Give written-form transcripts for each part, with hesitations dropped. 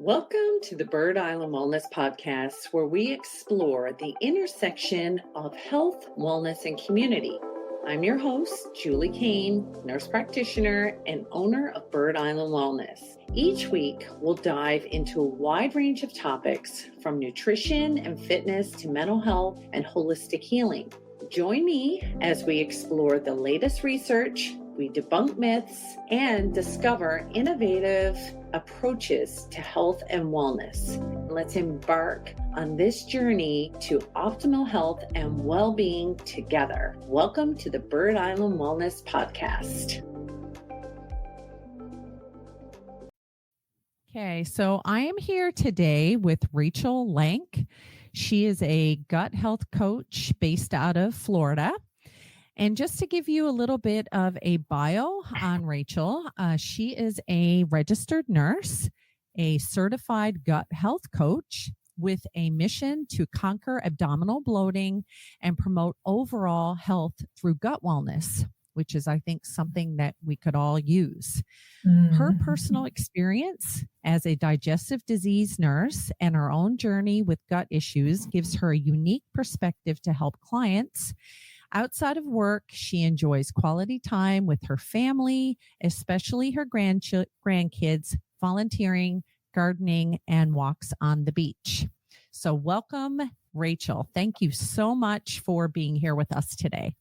Welcome to the Bird Island Wellness Podcast, where we explore the intersection of health, wellness, and community. I'm your host, Julie Kane, nurse practitioner and owner of Bird Island Wellness. Each week, we'll dive into a wide range of topics from nutrition and fitness to mental health and holistic healing. Join me as we explore the latest research, we debunk myths, and discover innovative approaches to health and wellness. Let's embark on this journey to optimal health and well-being together. Welcome to the Bird Island Wellness Podcast. Okay, so I am here today with Rachel Lank. She is a gut health coach based out of Florida. And just to give you a little bit of a bio on Rachel, she is a registered nurse, a certified gut health coach with a mission to conquer abdominal bloating and promote overall health through gut wellness, which is, I think, something that we could all use. Her personal experience as a digestive disease nurse and her own journey with gut issues gives her a unique perspective to help clients. Outside of work, she enjoys quality time with her family, especially her grandkids, volunteering, gardening, and walks on the beach. So welcome, Rachel. Thank you so much for being here with us today.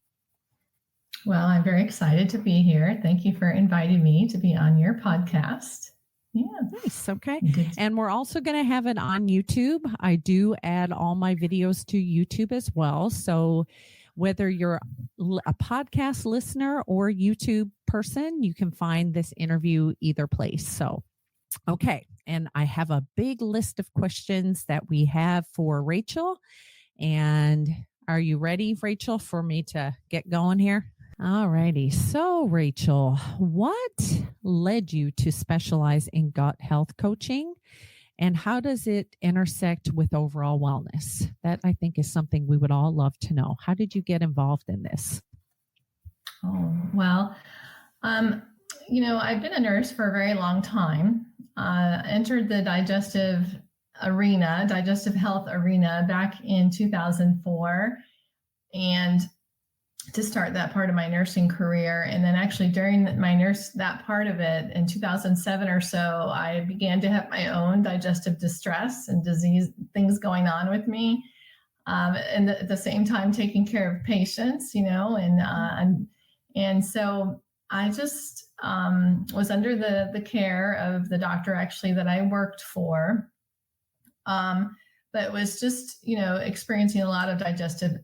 Well, I'm very excited to be here. Thank you for inviting me to be on your podcast. Yeah. Nice. Okay. And we're also going to have it on YouTube. I do add all my videos to YouTube as well. So whether you're a podcast listener or YouTube person, you can find this interview either place. So, okay. And I have a big list of questions that we have for Rachel. And are you ready, Rachel, for me to get going here? All righty. So, Rachel, what led you to specialize in gut health coaching? And how does it intersect with overall wellness? That, I think, is something we would all love to know. How did you get involved in this? Oh, well, I've been a nurse for a very long time. Entered the digestive health arena back in 2004. And to start that part of my nursing career. And then actually during that part of it in 2007 or so, I began to have my own digestive distress and disease things going on with me. And at the same time, taking care of patients, and so I just was under the care of the doctor actually that I worked for. But was just, experiencing a lot of digestive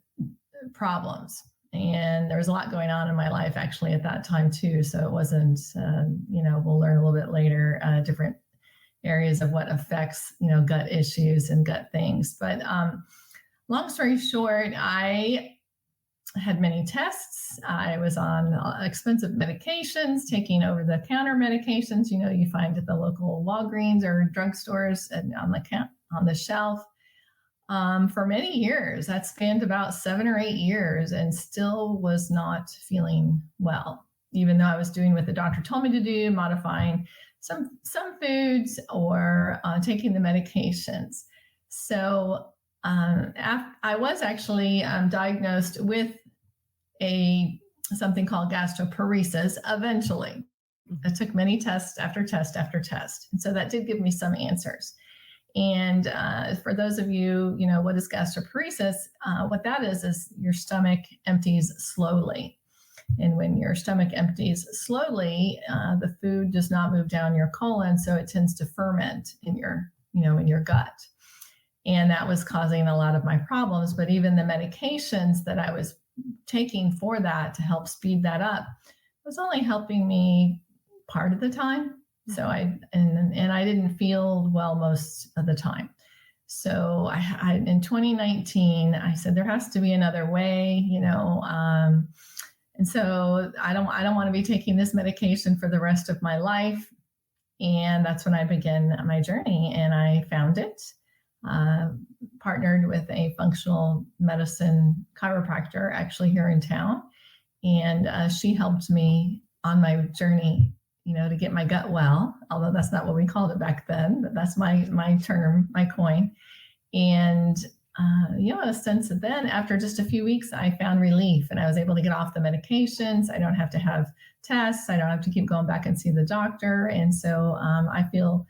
problems. And there was a lot going on in my life actually at that time too. So it wasn't, we'll learn a little bit later, different areas of what affects, gut issues and gut things. But long story short, I had many tests. I was on expensive medications, taking over-the-counter medications, you find at the local Walgreens or drugstores and on the shelf. For many years, that spanned about 7 or 8 years, and still was not feeling well, even though I was doing what the doctor told me to do, modifying some foods or taking the medications. So I was actually diagnosed with something called gastroporesis eventually. It took many tests after test after test. And so that did give me some answers. And for those of you, what is gastroporesis? What that is your stomach empties slowly. And when your stomach empties slowly, the food does not move down your colon, so it tends to ferment in your gut. And that was causing a lot of my problems. But even the medications that I was taking for that to help speed that up was only helping me part of the time. So I didn't feel well most of the time. So I in 2019, I said there has to be another way, and so I don't want to be taking this medication for the rest of my life. And that's when I began my journey, and I found it. Partnered with a functional medicine chiropractor actually here in town, and she helped me on my journey to get my gut well, although that's not what we called it back then, but that's my term, my coin. And, in a sense, then after just a few weeks, I found relief and I was able to get off the medications. I don't have to have tests. I don't have to keep going back and see the doctor. And so I feel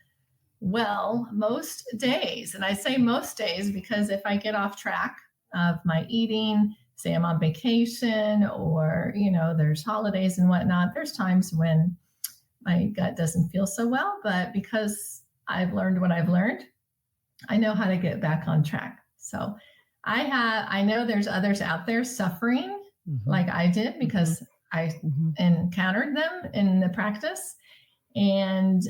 well most days. And I say most days because if I get off track of my eating, say I'm on vacation or, there's holidays and whatnot, there's times when my gut doesn't feel so well, but because I've learned what I've learned, I know how to get back on track. So I know there's others out there suffering like I did because I encountered them in the practice. And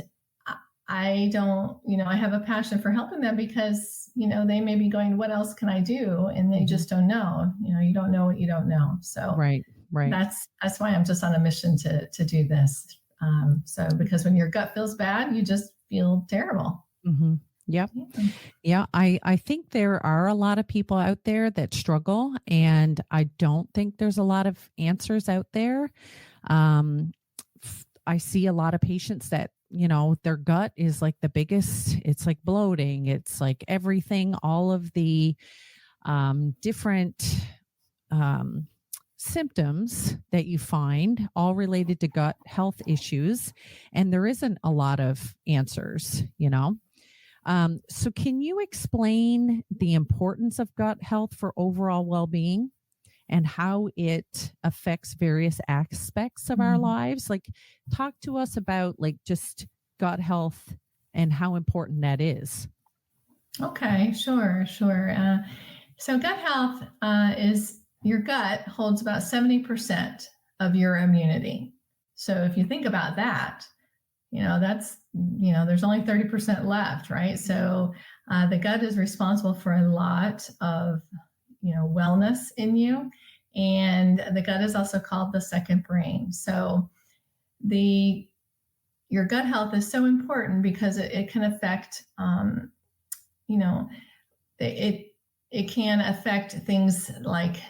I don't, I have a passion for helping them because, they may be going, what else can I do? And they just don't know, you don't know what you don't know. So right. That's why I'm just on a mission to do this. So because when your gut feels bad, you just feel terrible. Yep. Yeah. I think there are a lot of people out there that struggle, and I don't think there's a lot of answers out there. I see a lot of patients that, their gut is like the biggest, it's like bloating. It's like everything, all of the different symptoms that you find all related to gut health issues. And there isn't a lot of answers, So can you explain the importance of gut health for overall well-being and how it affects various aspects of our lives? Like, talk to us about just gut health and how important that is. Okay, sure. So gut health is your gut holds about 70% of your immunity. So if you think about that, that's, there's only 30% left, right? So the gut is responsible for a lot of, wellness in you. And the gut is also called the second brain. So your gut health is so important because it can affect, it can affect things like,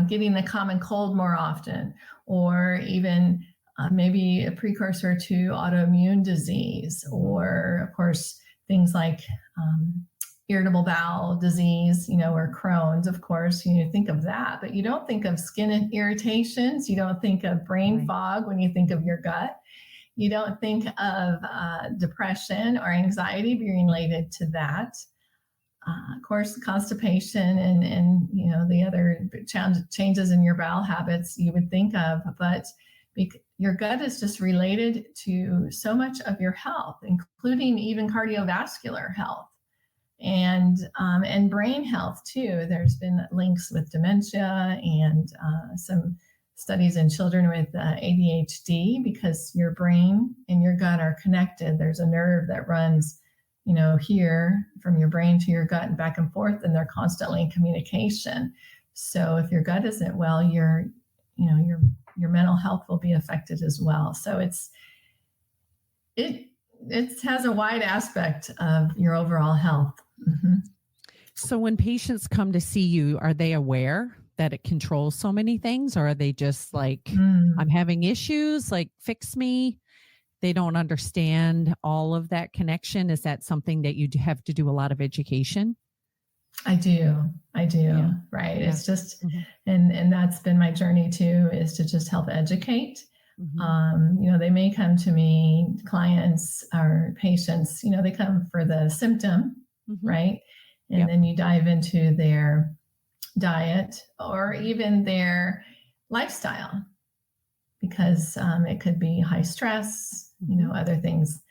getting the common cold more often, or even maybe a precursor to autoimmune disease, or of course, things like irritable bowel disease, or Crohn's, of course, think of that, but you don't think of skin irritations. You don't think of brain fog when you think of your gut. You don't think of depression or anxiety being related to that. Of course, constipation and the other changes in your bowel habits you would think of, but your gut is just related to so much of your health, including even cardiovascular health and brain health too. There's been links with dementia and some studies in children with ADHD because your brain and your gut are connected. There's a nerve that runs here from your brain to your gut and back and forth, and they're constantly in communication. So if your gut isn't well, your mental health will be affected as well. So it has a wide aspect of your overall health. So when patients come to see you, are they aware that it controls so many things, or are they just like, I'm having issues, like fix me? They don't understand all of that connection. Is that something that you have to do a lot of education? I do. Yeah. Right. Yeah. It's just, and that's been my journey too, is to just help educate. They may come to me, clients or patients, they come for the symptom, right? And then you dive into their diet or even their lifestyle, because it could be high stress, other things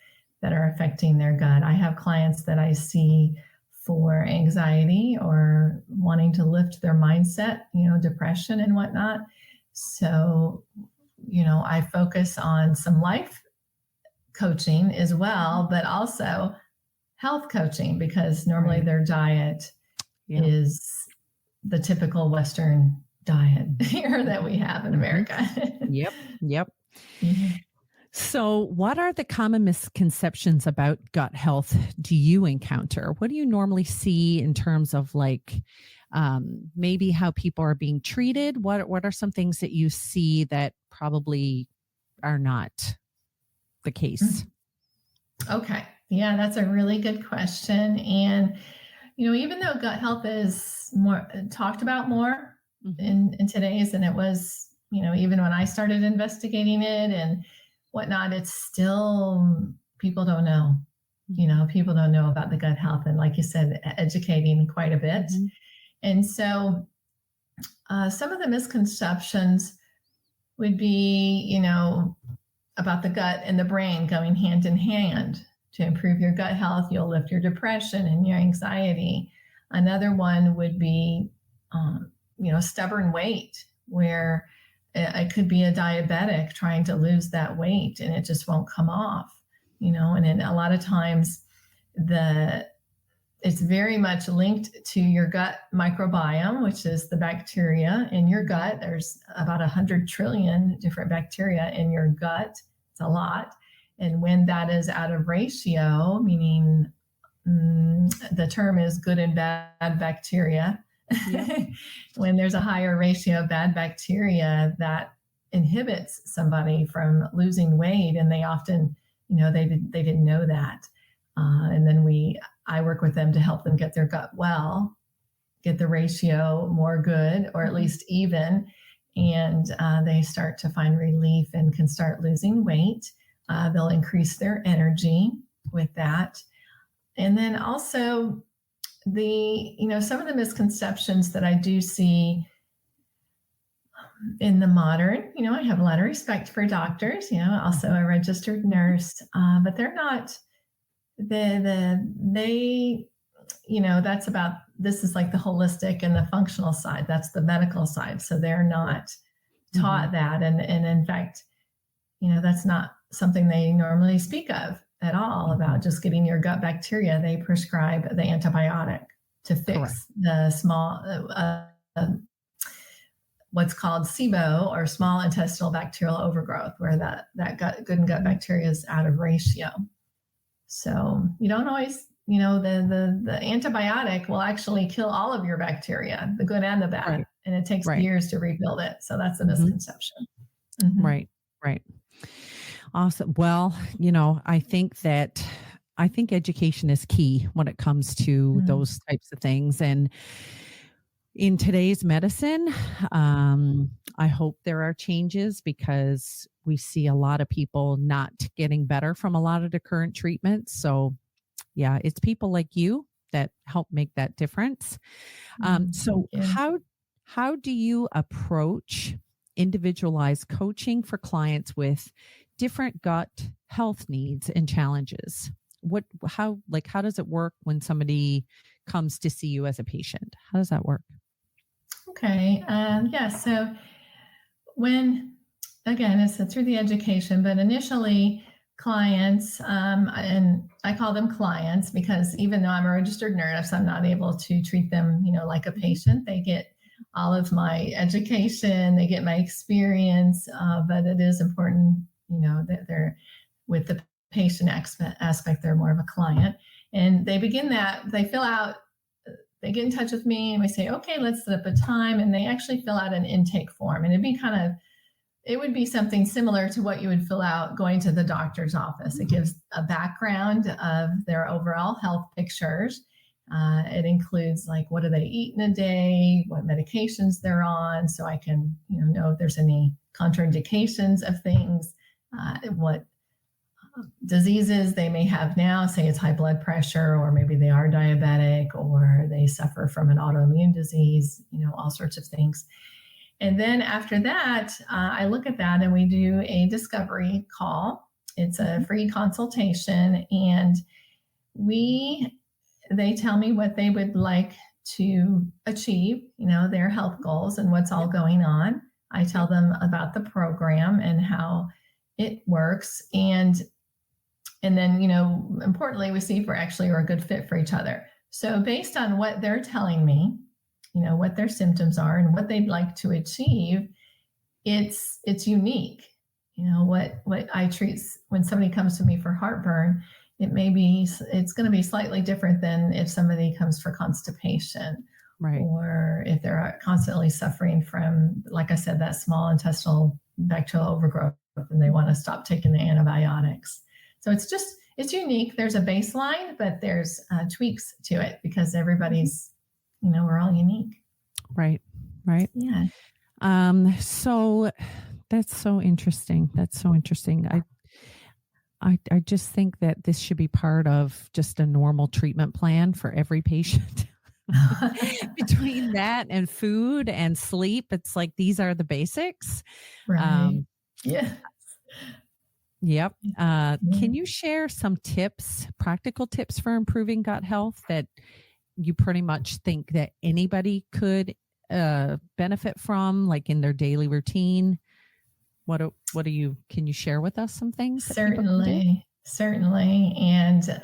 that are affecting their gut. I have clients that I see for anxiety or wanting to lift their mindset, depression and whatnot. So, I focus on some life coaching as well, but also health coaching, because normally their diet is the typical Western diet here that we have in America. Yep. So what are the common misconceptions about gut health do you encounter? What do you normally see in terms of maybe how people are being treated? What are some things that you see that probably are not the case? Okay. Yeah, that's a really good question. And, even though gut health is more talked about more in today's than it was, even when I started investigating it and whatnot, it's still, people don't know. People don't know about the gut health. And like you said, educating quite a bit. And so some of the misconceptions would be, about the gut and the brain going hand in hand. To improve your gut health, you'll lift your depression and your anxiety. Another one would be, stubborn weight, where it could be a diabetic trying to lose that weight and it just won't come off, and then a lot of times it's very much linked to your gut microbiome, which is the bacteria in your gut. There's about 100 trillion different bacteria in your gut. It's a lot. And when that is out of ratio, meaning the term is good and bad bacteria, when there's a higher ratio of bad bacteria, that inhibits somebody from losing weight. And they often, they didn't know that. And then I work with them to help them get their gut well, get the ratio more good, or at least even. And they start to find relief and can start losing weight. They'll increase their energy with that. And then also some of the misconceptions that I do see in the modern, I have a lot of respect for doctors, also a registered nurse, but they're not, that's about, this is like the holistic and the functional side. That's the medical side. So they're not taught that. And in fact, that's not something they normally speak of at all, about just getting your gut bacteria. They prescribe the antibiotic to fix the small, what's called SIBO, or small intestinal bacterial overgrowth, where that good and gut bacteria is out of ratio. So you don't always, the antibiotic will actually kill all of your bacteria, the good and the bad, and it takes years to rebuild it. So that's a misconception. Right. Awesome. Well, I think education is key when it comes to those types of things. And in today's medicine, I hope there are changes, because we see a lot of people not getting better from a lot of the current treatments. So yeah, it's people like you that help make that difference. So how do you approach individualized coaching for clients with different gut health needs and challenges? How does it work when somebody comes to see you as a patient? How does that work? Okay. So it's through the education, but initially clients, and I call them clients because even though I'm a registered nurse, I'm not able to treat them, like a patient. They get all of my education, they get my experience, but it is important, that they're with the patient aspect, they're more of a client. And they begin they fill out, they get in touch with me and we say, okay, let's set up a time. And they actually fill out an intake form. And it would be something similar to what you would fill out going to the doctor's office. It gives a background of their overall health pictures. It includes what do they eat in a day, what medications they're on, so I can know if there's any contraindications of things, what diseases they may have now, say it's high blood pressure, or maybe they are diabetic, or they suffer from an autoimmune disease, all sorts of things. And then after that, I look at that and we do a discovery call. It's a free consultation, and they tell me what they would like to achieve, their health goals and what's all going on. I tell them about the program and how it works. And then, importantly, we see if we're a good fit for each other. So based on what they're telling me, what their symptoms are and what they'd like to achieve, it's unique. What I treat when somebody comes to me for heartburn, it's going to be slightly different than if somebody comes for constipation, Right. or if they're constantly suffering from, like I said, that small intestinal bacterial overgrowth, and they want to stop taking the antibiotics. So it's unique. There's a baseline, but there's tweaks to it because everybody's, we're all unique. Right. Right. Yeah. So that's so interesting. That's so interesting. I just think that this should be part of just a normal treatment plan for every patient. Between that and food and sleep, it's like these are the basics. Right. Yeah. Yep. Can you share some tips, practical tips for improving gut health that you pretty much think that anybody could benefit from, like in their daily routine? Can you share with us some things? Certainly. And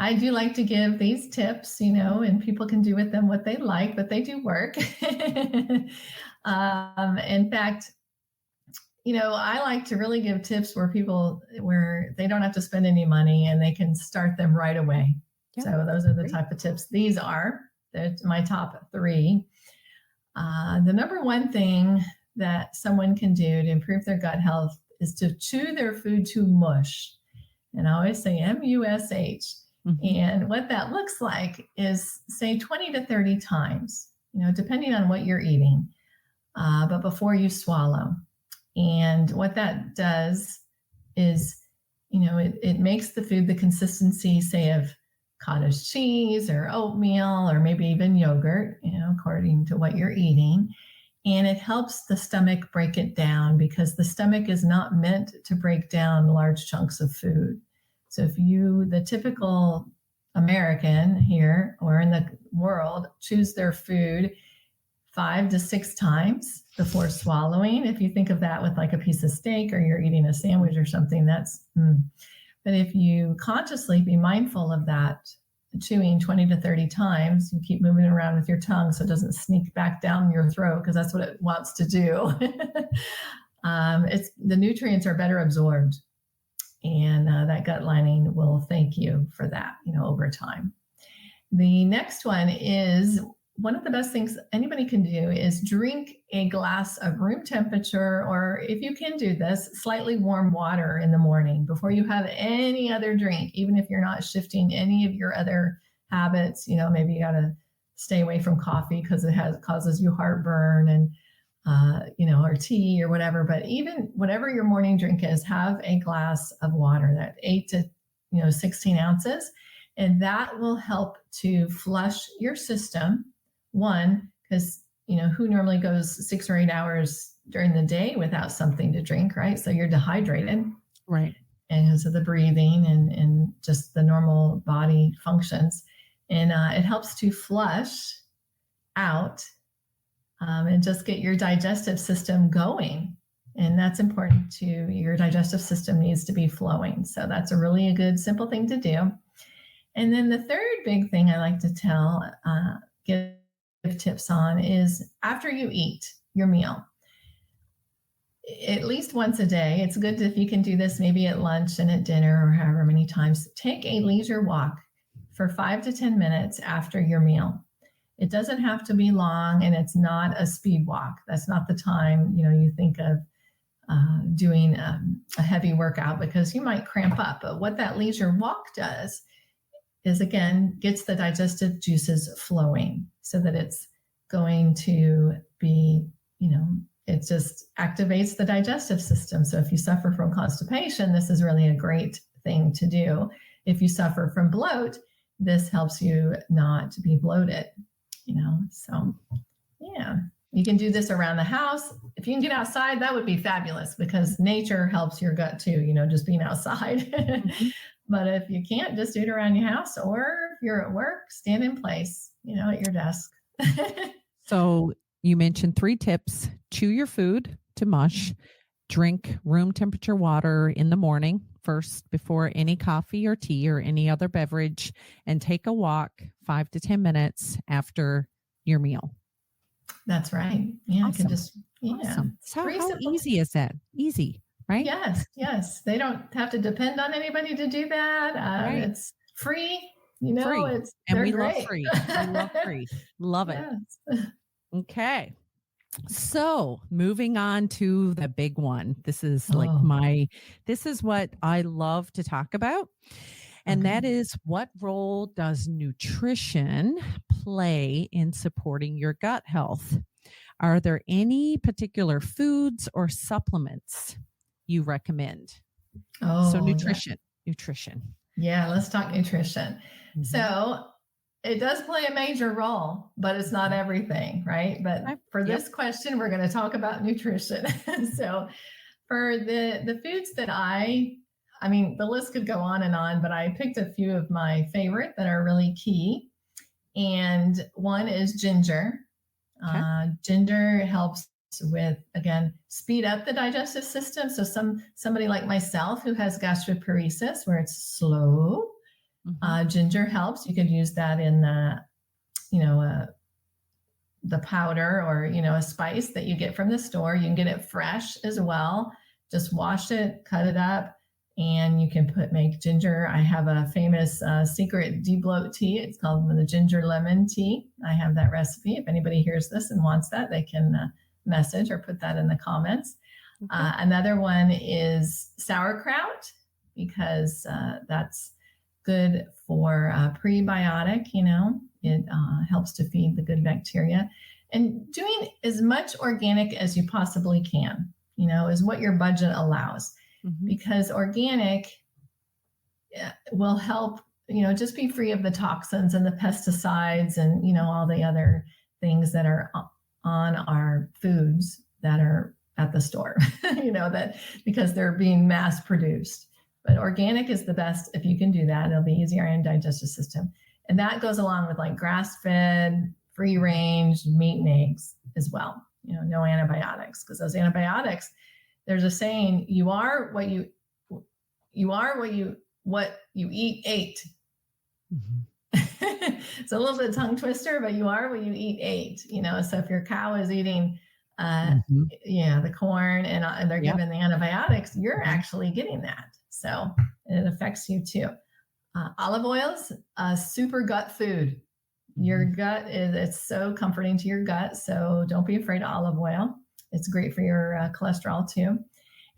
I do like to give these tips, and people can do with them what they like, but they do work. In fact, I like to really give tips where they don't have to spend any money and they can start them right away. Yeah, so those are the type of tips. These are my top 3. The number one thing that someone can do to improve their gut health is to chew their food to mush. And I always say M-U-S-H. Mm-hmm. And what that looks like is, say, 20 to 30 times, depending on what you're eating, but before you swallow. And what that does is, it makes the food the consistency, say, of cottage cheese or oatmeal or maybe even yogurt, according to what you're eating. And it helps the stomach break it down because the stomach is not meant to break down large chunks of food. So if the typical American here or in the world chews their food 5 to 6 times before swallowing, if you think of that with like a piece of steak or you're eating a sandwich or something, but if you consciously be mindful of that, chewing 20 to 30 times, you keep moving around with your tongue so it doesn't sneak back down your throat because that's what it wants to do. The nutrients are better absorbed, and that gut lining will thank you for that, over time. The next one is, one of the best things anybody can do is drink a glass of room temperature, or if you can do this, slightly warm water in the morning before you have any other drink, even if you're not shifting any of your other habits. Maybe you got to stay away from coffee because it causes you heartburn and, or tea or whatever. But even whatever your morning drink is, have a glass of water, that 8 to 16 ounces. And that will help to flush your system. One, because, who normally goes 6 or 8 hours during the day without something to drink, right? So you're dehydrated. Right. And because of the breathing and just the normal body functions. And it helps to flush out and just get your digestive system going. And that's important too. Your digestive system needs to be flowing. So that's a good, simple thing to do. And then the third big thing I like to give tips on is after you eat your meal, at least once a day. It's good if you can do this maybe at lunch and at dinner or however many times. Take a leisure walk for 5 to 10 minutes after your meal. It doesn't have to be long, and it's not a speed walk. That's not the time you think of doing a heavy workout because you might cramp up. But what that leisure walk does is, again, gets the digestive juices flowing so that it's going to be, it just activates the digestive system. So if you suffer from constipation, this is really a great thing to do. If you suffer from bloat, this helps you not to be bloated, So, yeah, you can do this around the house. If you can get outside, that would be fabulous because nature helps your gut too, just being outside. Mm-hmm. But if you can't, just do it around your house, or if you're at work, stand in place, at your desk. So you mentioned 3 tips: chew your food to mush, drink room temperature water in the morning first before any coffee or tea or any other beverage, and take a walk 5 to 10 minutes after your meal. That's right. Yeah. Awesome. Awesome. How easy is that? Easy, right? Yes. They don't have to depend on anybody to do that. Right. It's free. free. And they're we great. love free. We love free. Love it. Yes. Okay. So moving on to the big one. This is this is what I love to talk about. And that is, what role does nutrition play in supporting your gut health? Are there any particular foods or supplements you recommend? So nutrition. Yeah, let's talk nutrition. Mm-hmm. So it does play a major role, but it's not everything, right? But for this question, we're going to talk about nutrition. So for the foods that I mean, the list could go on, but I picked a few of my favorite that are really key. And one is ginger. Okay. Ginger helps with, again, speed up the digestive system. So somebody like myself who has gastroporesis, where it's slow, ginger helps. You could use that in the powder or, a spice that you get from the store. You can get it fresh as well. Just wash it, cut it up, and you can make ginger. I have a famous secret debloat tea. It's called the ginger lemon tea. I have that recipe. If anybody hears this and wants that, they can message or put that in the comments. Okay. Another one is sauerkraut, because that's good for prebiotic. It helps to feed the good bacteria. And doing as much organic as you possibly can, is what your budget allows. Because organic will help, just be free of the toxins and the pesticides and, all the other things that are on our foods that are at the store, that because they're being mass produced. But organic is the best. If you can do that, it'll be easier on your digestive system. And that goes along with like grass-fed, free-range meat and eggs as well. No antibiotics, because those antibiotics, there's a saying, you are what you ate. It's a little bit tongue twister, but you are what you ate. So if your cow is eating, the corn and they're given the antibiotics, you're actually getting that. So it affects you too. Olive oil's a super gut food. Your gut it's so comforting to your gut. So don't be afraid of olive oil. It's great for your cholesterol too.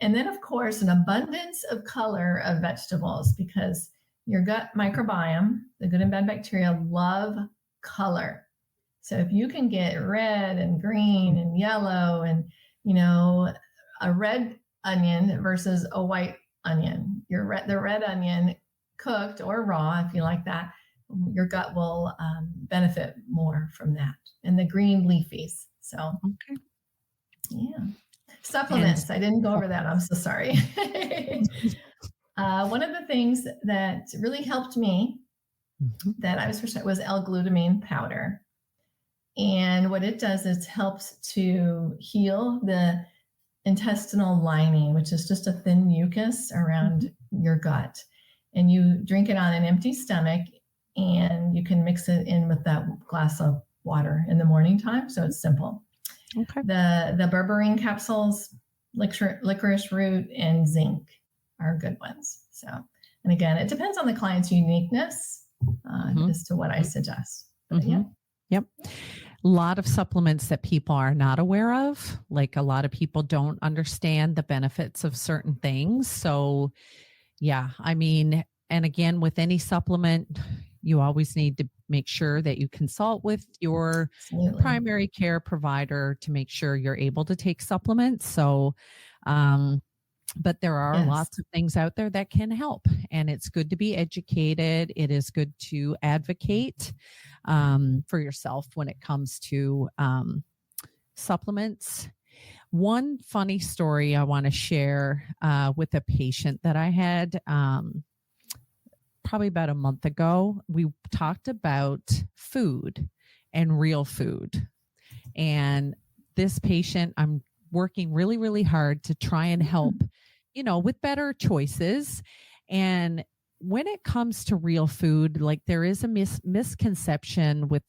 And then, of course, an abundance of color of vegetables, because your gut microbiome, the good and bad bacteria, love color. So if you can get red and green and yellow and, a red onion versus a white onion, the red onion cooked or raw, if you like that, your gut will benefit more from that. And the green leafies. So, okay. Yeah. Supplements. I didn't go over that. I'm so sorry. One of the things that really helped me that I was L-glutamine powder. And what it does is helps to heal the intestinal lining, which is just a thin mucus around your gut. And you drink it on an empty stomach, and you can mix it in with that glass of water in the morning time. So it's simple. Okay. The berberine capsules, licorice root, and zinc are good ones. So, and again, it depends on the client's uniqueness as to what I suggest. But, Yep. A lot of supplements that people are not aware of. Like a lot of people don't understand the benefits of certain things. So, yeah, I mean, and again, with any supplement, you always need to make sure that you consult with your primary care provider to make sure you're able to take supplements. So, but there are lots of things out there that can help, and it's good to be educated. It is good to advocate for yourself when it comes to supplements. One funny story I want to share with a patient that I had probably about a month ago. We talked about food and real food. And this patient, I'm working really, really hard to try and help, with better choices. And when it comes to real food, like there is a misconception with,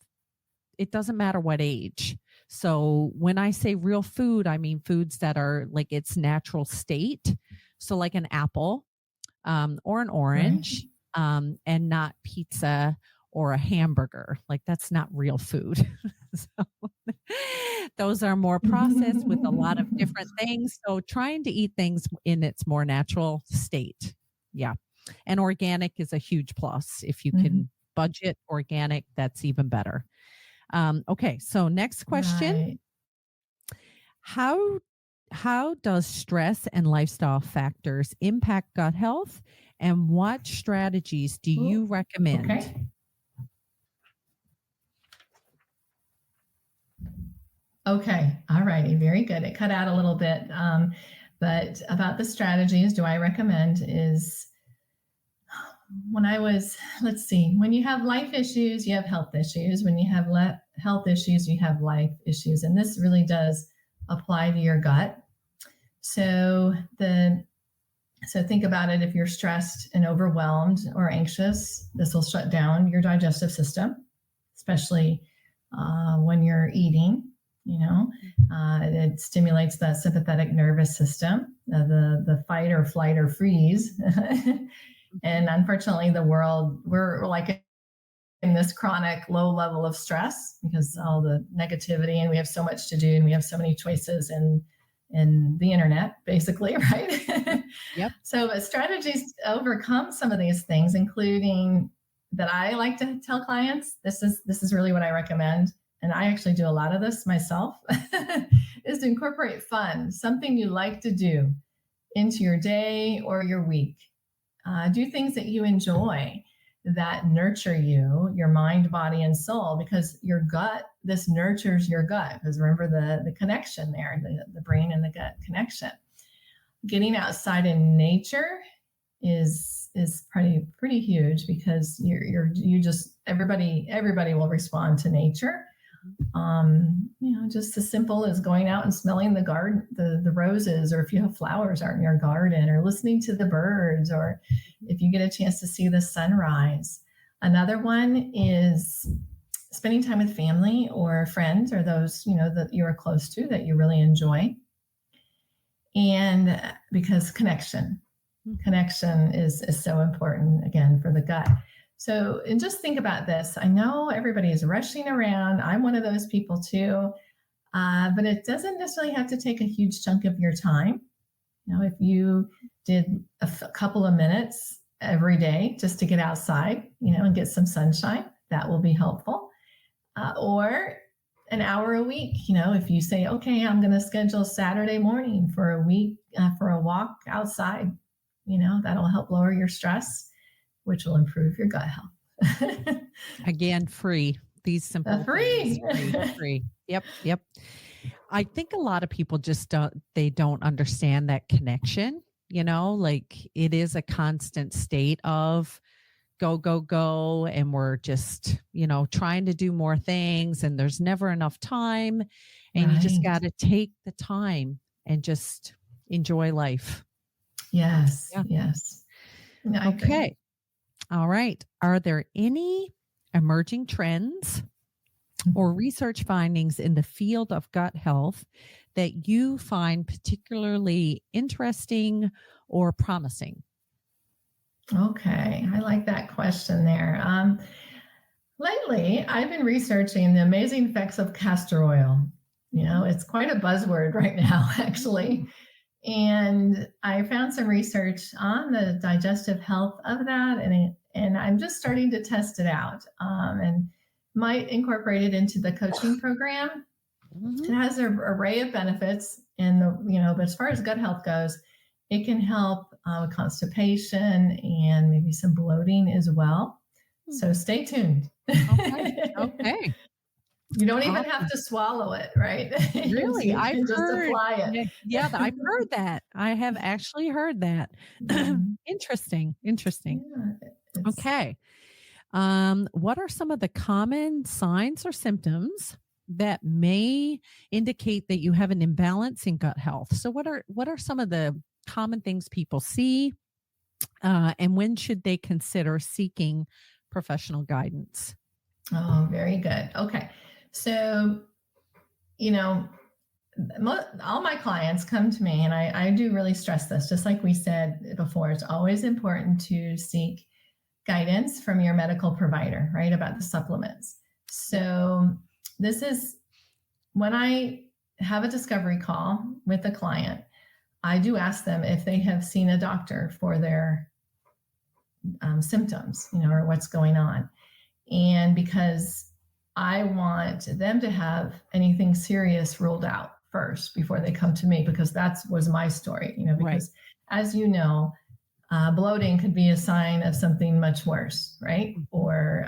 it doesn't matter what age. So when I say real food, I mean foods that are like its natural state. So like an apple or an orange. and not pizza or a hamburger. Like that's not real food. So those are more processed with a lot of different things. So trying to eat things in its more natural state. Yeah. And organic is a huge plus. If you can budget organic, that's even better. Okay. So next question. Right. How does stress and lifestyle factors impact gut health, and what strategies do you recommend? Okay. Okay. All righty. Very good. It cut out a little bit. But about the strategies, do I recommend is when I was, let's see, when you have life issues, you have health issues. When you have health issues, you have life issues. And this really does apply to your gut. So think about it. If you're stressed and overwhelmed or anxious, this will shut down your digestive system, especially when you're eating. It stimulates the sympathetic nervous system, the fight or flight or freeze. And unfortunately, we're like in this chronic low level of stress because all the negativity, and we have so much to do, and we have so many choices in the internet, basically, right? Yep. So strategies to overcome some of these things, including that I like to tell clients, this is really what I recommend. And I actually do a lot of this myself, is to incorporate fun, something you like to do into your day or your week. Do things that you enjoy, that nurture you, your mind, body, and soul, because your gut, this nurtures your gut. Because remember the connection there, the brain and the gut connection. Getting outside in nature is pretty huge, because you just everybody will respond to nature. Just as simple as going out and smelling the garden, the roses, or if you have flowers out in your garden, or listening to the birds, or if you get a chance to see the sunrise. Another one is spending time with family or friends, or those, that you're close to, that you really enjoy. And because connection is so important, again, for the gut. So, and just think about this. I know everybody is rushing around. I'm one of those people too. But it doesn't necessarily have to take a huge chunk of your time. If you did a couple of minutes every day just to get outside, and get some sunshine, that will be helpful. Or an hour a week, if you say, okay, I'm going to schedule Saturday morning for a week for a walk outside, that'll help lower your stress, which will improve your gut health. Again, free. These simple free. Free. Yep. I think a lot of people just don't understand that connection, like it is a constant state of go, and we're just, trying to do more things, and there's never enough time, and you just got to take the time and just enjoy life. Yes. Yeah. Yes. Okay. All right. Are there any emerging trends or research findings in the field of gut health that you find particularly interesting or promising? Okay. I like that question there. Lately, I've been researching the amazing effects of castor oil. It's quite a buzzword right now, actually. And I found some research on the digestive health of that, and I'm just starting to test it out, and might incorporate it into the coaching program. It has an array of benefits, but as far as gut health goes, it can help with constipation and maybe some bloating as well. So stay tuned. Okay. You don't even have to swallow it, right? Really? I've just apply it. Yeah, I've heard that. I have actually heard that. Interesting. Yeah, okay. What are some of the common signs or symptoms that may indicate that you have an imbalance in gut health? So what are some of the common things people see, and when should they consider seeking professional guidance? Oh, very good. Okay. So, all my clients come to me, and I do really stress this, just like we said before, it's always important to seek guidance from your medical provider, right, about the supplements. So this is when I have a discovery call with a client, I do ask them if they have seen a doctor for their symptoms, or what's going on. And because I want them to have anything serious ruled out first before they come to me, because that was my story, because as you know, bloating could be a sign of something much worse, right? Or,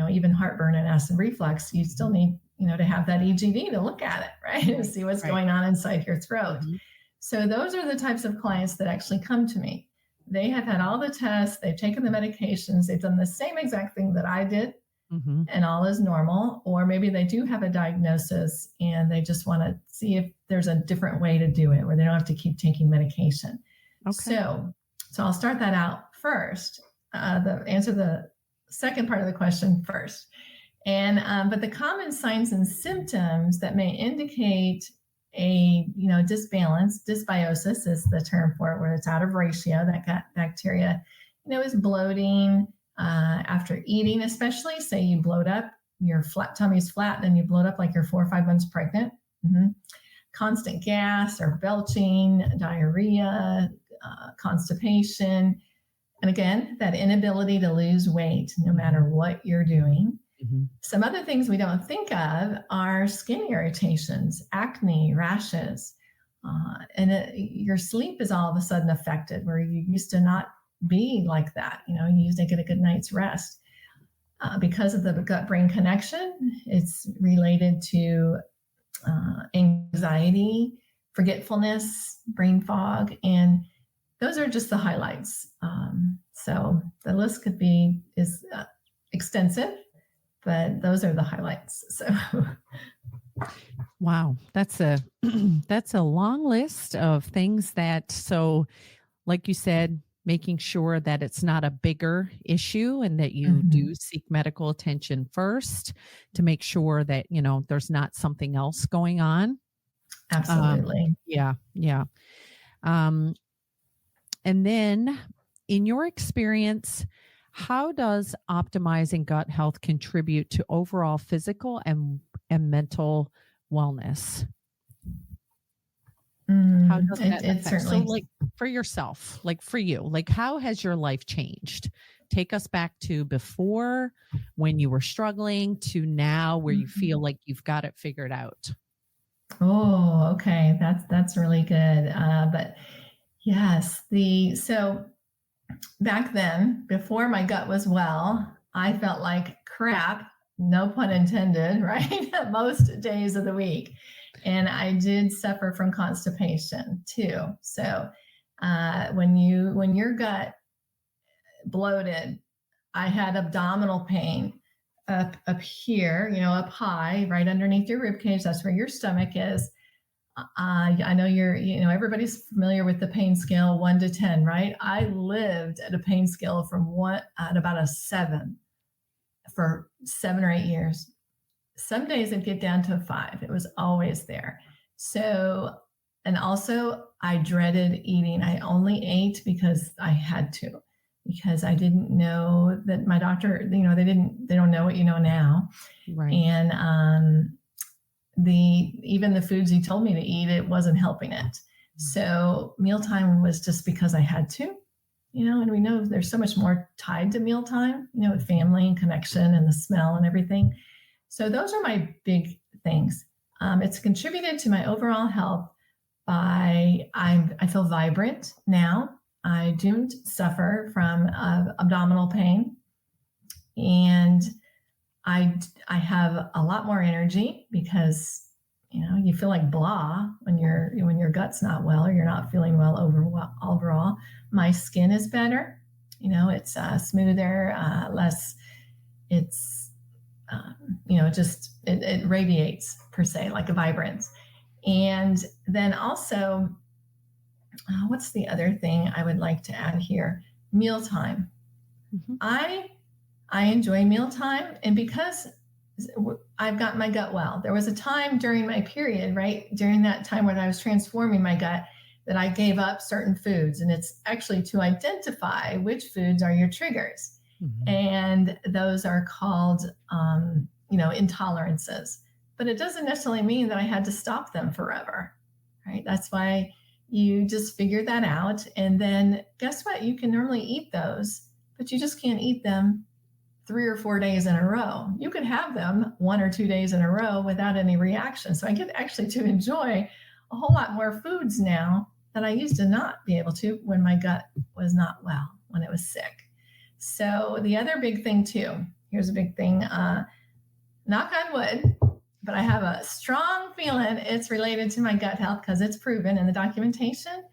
even heartburn and acid reflux, you still need, to have that EGD to look at it, right? To see what's going on inside your throat. Mm-hmm. So those are the types of clients that actually come to me. They have had all the tests, they've taken the medications, they've done the same exact thing that I did, and all is normal. Or maybe they do have a diagnosis and they just want to see if there's a different way to do it where they don't have to keep taking medication. Okay. So I'll start that out first, answer the second part of the question first. And but the common signs and symptoms that may indicate a disbalance, dysbiosis is the term for it, where it's out of ratio, that gut bacteria, is bloating after eating, especially say you bloat up, your tummy's flat, then you bloat up like you're 4 or 5 months pregnant. Constant gas or belching, diarrhea, constipation. And again, that inability to lose weight no matter what you're doing. Some other things we don't think of are skin irritations, acne, rashes, and your sleep is all of a sudden affected where you used to not be like that. You used to get a good night's rest. Because of the gut-brain connection, it's related to anxiety, forgetfulness, brain fog, and those are just the highlights. So the list is extensive, but those are the highlights. So, wow, that's a long list of things that. So, like you said, making sure that it's not a bigger issue and that you do seek medical attention first to make sure that there's not something else going on. Absolutely. Yeah. And then, in your experience, how does optimizing gut health contribute to overall physical and mental wellness? How does that affect? Certainly. So, like for yourself, like for you, like how has your life changed? Take us back to before when you were struggling to now where you feel like you've got it figured out. Oh, okay. That's really good. But yes, so back then, before my gut was well, I felt like crap, no pun intended, right? Most days of the week. And I did suffer from constipation too. So when your gut bloated, I had abdominal pain up here, up high, right underneath your rib cage. That's where your stomach is. I know everybody's familiar with the pain scale 1 to 10, right? I lived at a pain scale from 1 at about a 7 for 7 or 8 years. Some days it'd get down to a 5. It was always there. So, and also I dreaded eating. I only ate because I had to, because I didn't know that my doctor, they don't know what you know now. Right. And, even the foods he told me to eat, it wasn't helping it. So mealtime was just because I had to, and we know there's so much more tied to mealtime, with family and connection and the smell and everything. So those are my big things. It's contributed to my overall health I feel vibrant now. I don't suffer from abdominal pain, and I have a lot more energy because you feel like blah when your gut's not well or you're not feeling well overall. My skin is better, it's smoother, less. It's it radiates per se like a vibrance. And then also, what's the other thing I would like to add here? Mealtime. I enjoy mealtime, and because I've got my gut well. There was a time during my period, right, during that time when I was transforming my gut, that I gave up certain foods, and it's actually to identify which foods are your triggers. And those are called, intolerances. But it doesn't necessarily mean that I had to stop them forever, right? That's why you just figure that out. And then guess what? You can normally eat those, but you just can't eat them 3 or 4 days in a row. You could have them 1 or 2 days in a row without any reaction. So I get actually to enjoy a whole lot more foods now that I used to not be able to when my gut was not well, when it was sick. So the other big thing too, here's a big thing, knock on wood, but I have a strong feeling it's related to my gut health because it's proven in the documentation.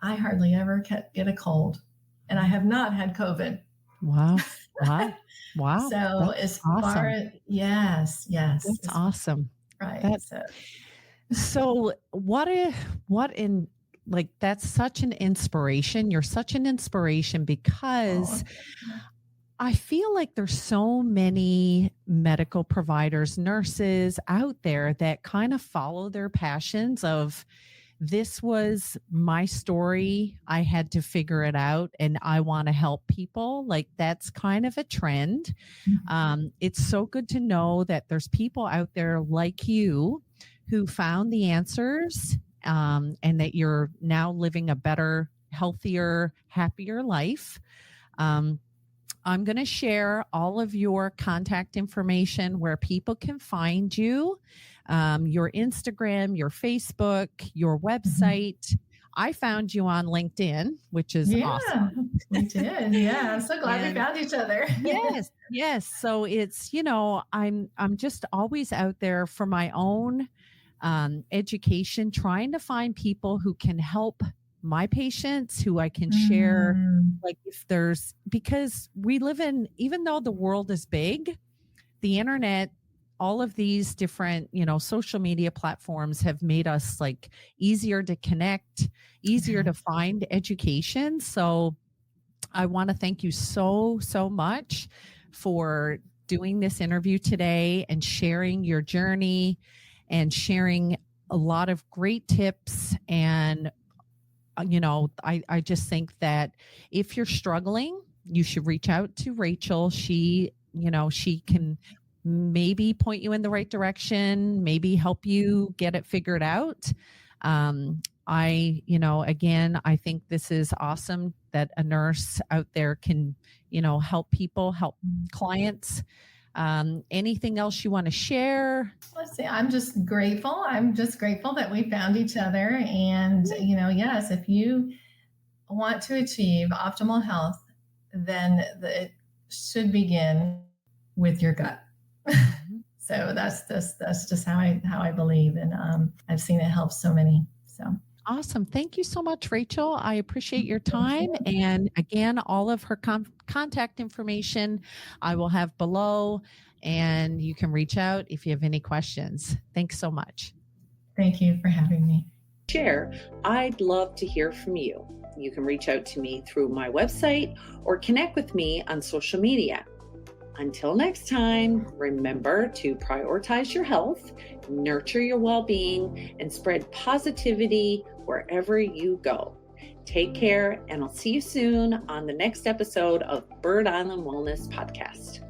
I hardly ever get a cold, and I have not had COVID. Wow. Wow. So That's as awesome. far as, yes. That's awesome. Right. So what in, like, that's such an inspiration. You're such an inspiration because I feel like there's so many medical providers, nurses out there that kind of follow their passions of, this was my story, I had to figure it out, and I want to help people. Like, that's kind of a trend. It's so good to know that there's people out there like you who found the answers, and that you're now living a better, healthier, happier life. I'm going to share all of your contact information where people can find you, your Instagram, your Facebook, your website. I found you on LinkedIn, which is awesome. We did. Yeah. I'm so glad we found each other. Yes. So it's, I'm just always out there for my own education, trying to find people who can help my patients, who I can share, like, if there's, because we live in, even though the world is big, the internet, all of these different, social media platforms have made us like easier to connect, easier to find education. So I want to thank you so much for doing this interview today and sharing your journey and sharing a lot of great tips. And I just think that if you're struggling, you should reach out to Rachel. She can maybe point you in the right direction, maybe help you get it figured out. I think this is awesome that a nurse out there can, help people, help clients. Anything else you want to share? Let's see. I'm just grateful that we found each other. And, yes, if you want to achieve optimal health, then it should begin with your gut. So that's just how I believe. And I've seen it help so many. So awesome. Thank you so much, Rachel. I appreciate your time. And again, all of her contact information I will have below, and you can reach out if you have any questions. Thanks so much. Thank you for having me. Share. I'd love to hear from you. You can reach out to me through my website or connect with me on social media. Until next time, remember to prioritize your health, nurture your well-being, and spread positivity wherever you go. Take care, and I'll see you soon on the next episode of Bird Island Wellness Podcast.